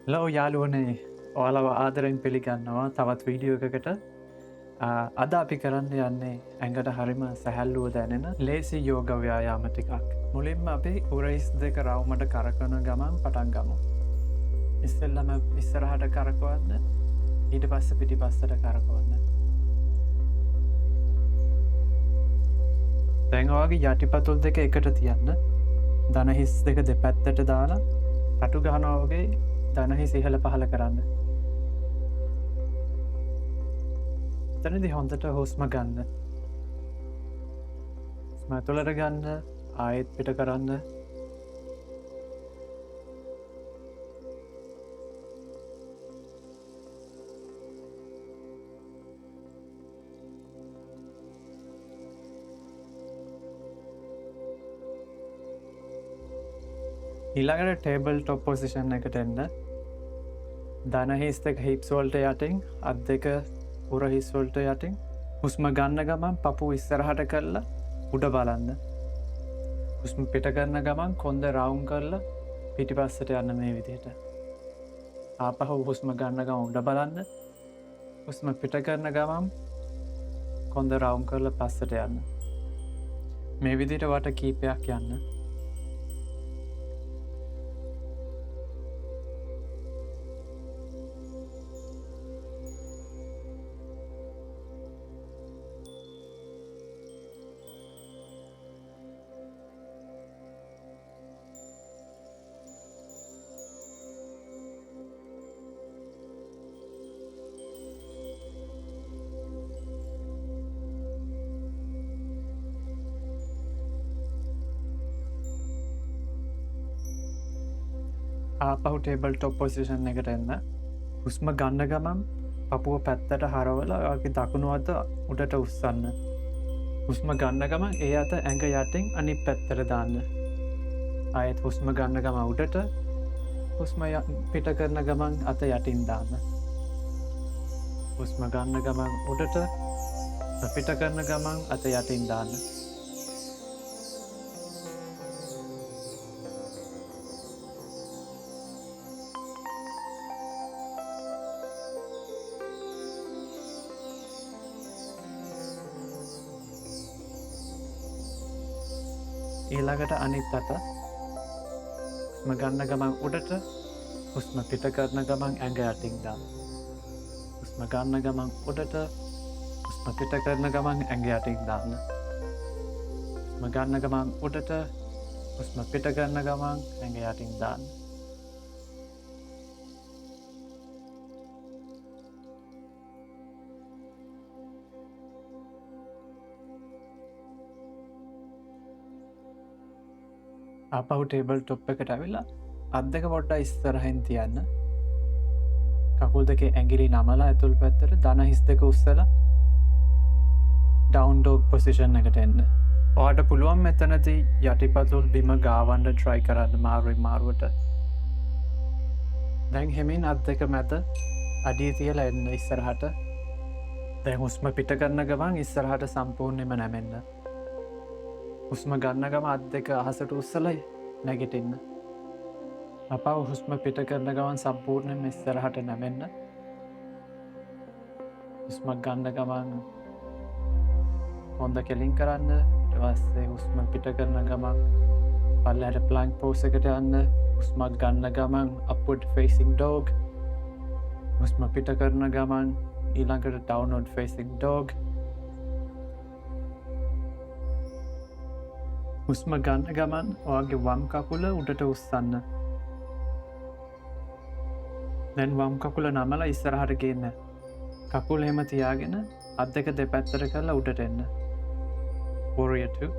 ලෝ යාලුවනේ ඔයාලව ආදරෙන් පිළිගන්නවා තවත් වීඩියෝ එකකට අද අපි කරන්න යන්නේ ඇඟට හරිම සැහැල්ලුව දැනෙන ලේසි යෝග ව්‍යායාම ටිකක් මුලින්ම අපි උරයිස් දෙක රවුමට කරකන ගමන් පටන් ගමු ඉස්සෙල්ලම ඉස්සරහට කරකවන්න ඊට පස්ස පිටි පස්සට කරකවන්න දැන්වාගේ යටිපතුල් දෙක එකට තියන්න දනහිස් දෙක දෙපැත්තට දාලා කටු ගහනෝගේ දනහි සිහල පහල කරන්න තනදි හොඳට හුස්ම ගන්න ස්මතුලට ගන්න ආයෙත් පිට කරන්න ඊළඟට ටේබල් ටොප් පොසිෂන් එකට එන්න දනහිස් දෙක හිප්ස්වල්ට යටින් අත් දෙක උරහිස්වල්ට යටින් හුස්ම ගන්න ගමන් පපු ඉස්සරහට කරලා උඩ බලන්න හුස්ම පිට කරන ගමන් කොන්ද රවුම් කරලා පිටි පස්සට යන්න මේ විදියට ආපහු හුස්ම ගන්න ගම උඩ බලන්න හුස්ම පිට කරන ගමන් කොන්ද රවුම් කරලා පස්සට යන්න මේ විදියට වට කීපයක් යන්න ආපහු ටේබල් ටොප් පොසිෂන් එකට එන්න හුස්ම ගන්න ගමන් පපුුව පැත්තට හරවල ඔයාගේ දකුණු අත උඩට උස්සන්න හුස්ම ගන්න ගමන් ඒ අත ඇඟ යටින් අනි පැත්තර දාන්න අයත් හුස්ම ගන්න ගම උඩට හුස්ම පිට කරන ගමන් අත යටින් දාන්න හුස්ම ගන්න ගමන් උඩට පිට කරන ගමන් අත යටින් දාන්න ඊළඟට අනිත් අත හුස්ම ගන්න ගමන් උඩට හුස්ම පිට කරන ගමන් ඇඟ යටින් දාන්න හුස්ම ගන්න ගමන් උඩට හුස්ම පිට කරන ගමන් ඇඟ යටින් දාන්න හුස්ම ගන්න ගමන් උඩට හුස්ම පිට කරන ගමන් ඇඟ යටින් දාන්න අපහු ටේබල් ටොප් එකට ඇවිල්ලා අත් දෙක පොඩ්ඩ ඉස්සරහින් තියන්න කකුල් දෙක ඇගිලි නමලා ඇතුල් පැත්තට දන හිස් දෙක උස්සල ඩවුන් ඩෝග් පොසිෂන් එකට එන්න ඔයාට පුළුවන් මෙතනති යටිපතුල් බිම ගාවන්ඩ ට්‍රයි කරන්න මාරුවෙන් මාරුවට දැන් හෙමින් අත් දෙක මැත අඩිය තියලා එන්න ඉස්සරහට දැන් හුස්ම පිට කරන ගමන් ඉස්සරහට සම්පූර්ණයම නැමෙන්න හුස්ම ගන්න ගම අත් දෙක අහසට උත්සලයි නැගිටින්න අපව හුස්ම පිට කරන ගමන් සම්පූර්ණයෙන් ඉස්සරහට නැමෙන්න හුස්මක් ගන්න ගමන් හොඳ කෙලින් කරන්න ඊට පස්සේ හුස්ම පිට කරන ගමන් පල්ලෙහාට ප්ලැන්ක් පෝස් එකට යන්න හුස්මක් ගන්න ගමන් අප්වර්ඩ් ෆේසිං ඩොග් හුස්ම පිට කරන ගමන් ඊළඟට ඩවුන්වර්ඩ් ෆේසිං ඩොග් හුස්ම ගන්න ගමන් ඔයාගේ වම් කකුල උඩට උස්සන්න දැන් වම් කකුල නමලා ඉස්සරහට ගේන්න කකුල් එහෙම තියාගෙන අත් දෙක දෙපැත්තට කරලා උඩට එන්න warrior 2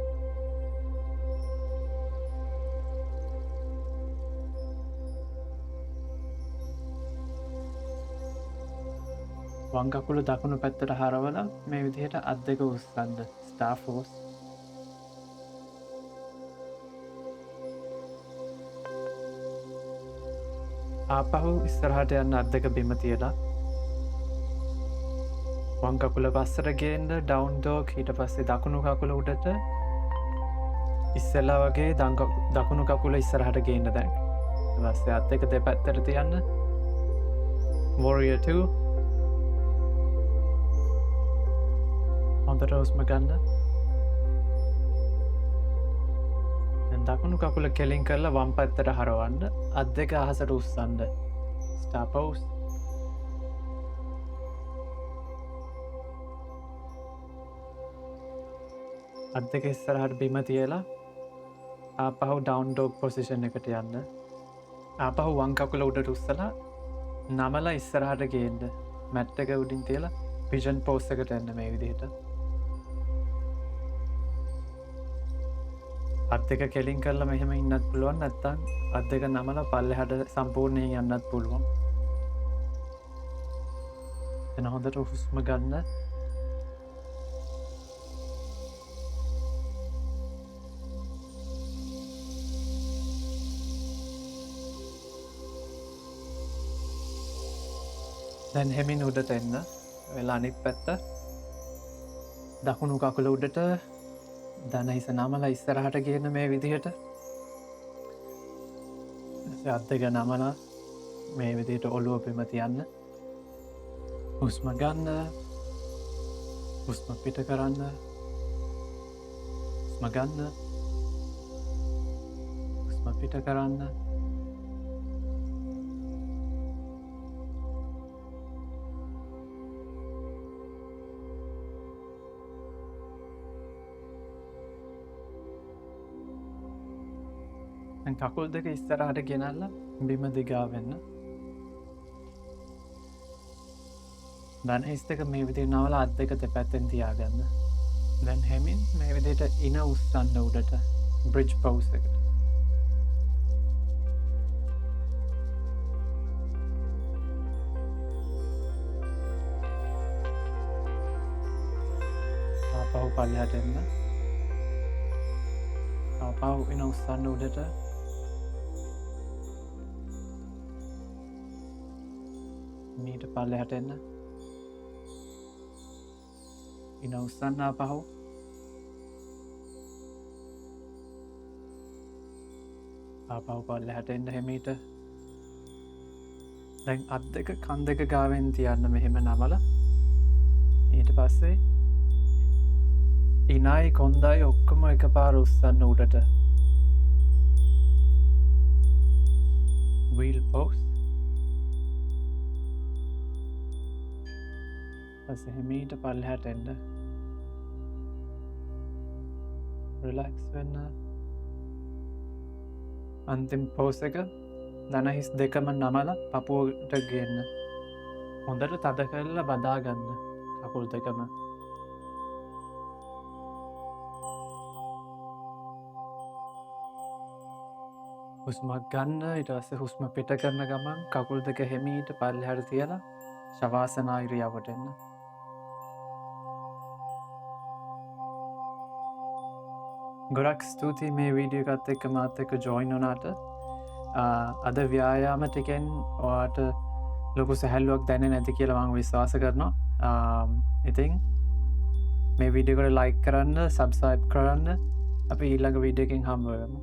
වම් කකුල දකුණු පැත්තට හරවලා මේ විදිහට අත් දෙක උස්සන්න star force ආපහු ඉස්සරහට යන්න අත් දෙක බිම තියලා වම් කකුල පස්සට ගේන්න ඩවුන් ඩොග් ඊට පස්සේ දකුණු කකුල උඩට ඉස්සෙල්ලා වගේ දකුණු කකුල ඉස්සරහට ගේන්න දැන් ඊට පස්සේ අත් දෙක දෙපැත්තට තියන්න Warrior 2. හොඳට හුස්ම ගන්න. දැන් දකුණු කකුල කෙලින් කරලා වම් පැත්තට හරවන්න. අත් දෙක අහසට උස්සන්න. Star pose. අත් දෙක ඉස්සරහට බිම තියලා ආපහු down dog position එකට යන්න. ආපහු වම් කකුල උඩට උස්සලා නමලා ඉස්සරහට ගේන්න. මැට් එක උඩින් තියලා pigeon pose එකට එන්න මේ විදිහට. අත් දෙක කෙලින් කරලා මෙහෙම ඉන්නත් පුළුවන්, නැත්නම් අත් දෙක නමලා පල්ලෙහාට සම්පූර්ණයෙන් යන්නත් පුළුවන්. එන හොඳට හුස්ම ගන්න. දැන් හෙමින් උඩට එන්න. වෙලා අනිත් පැත්ත. දකුණු කකුල උඩට දන හිස නමලා ඉස්සරහට ගේන්න මේ විදිහට. අත් දෙක නමලා මේ විදිහට ඔළුව බිම තියන්න. හුස්ම ගන්න. හුස්ම පිට කරන්න. හුස්ම ගන්න. හුස්ම පිට කරන්න. කකුල් දෙක ඉස්සරහට ගෙනල්ලා බිම දිගා වෙන්න. දන හිස් දෙක මේ විදිහට නවලා අත් දෙක දෙපැත්තෙන් තියාගන්න. දැන් හැමින් මේ විදිහට ඉන උස්සන්න උඩට bridge pose එකට. ආපහු පල්ලෙහාට එන්න. ආපහු ඉන උස්සන්න උඩට. මීට පල්ලෙහාට එන්න. ඉන උස්සන්න ආපහු. ආපහු පල්ලෙහාට එන්න හෙමීට. දැන් අත් දෙක කන් දෙක ගාවෙන් තියන්න මෙහෙම නමලා. ඊට පස්සේ ඉනයි කොන්දයි ඔක්කොම එකපාර උස්සන්න උඩට. wheel pose. පස්සේ හෙමීට පල්ලෙහාට එන්න. රිලැක්ස් වෙන්න. අන්තිම pose එක දන හිස් දෙකම නමලා පපුවට ගේන්න. හොඳට තද කරලා බදා ගන්න කකුල් දෙකම. හුස්මක් ගන්න. ඊට පස්සේ හුස්ම පිට කරන ගමන් කකුල් දෙක හෙමීට පල්ලෙහාට තියලා ශවාසනා ඉරියව්වට එන්න. ගොඩක් ස්තුතියි මේ වීඩියෝ එකත් එක්ක මාත් එක්ක ජොයින් වුණාට. අද ව්‍යායාම ටිකෙන් ඔයාට ලොකු සැහැල්ලුවක් දැනෙන්නේ නැති කියලා මම විශ්වාස කරනවා. ඉතින් මේ වීඩියෝ එකට ලයික් කරන්න, සබ්ස්ක්‍රයිබ් කරන්න. අපි ඊළඟ වීඩියෝ එකකින් හම්බ වෙමු.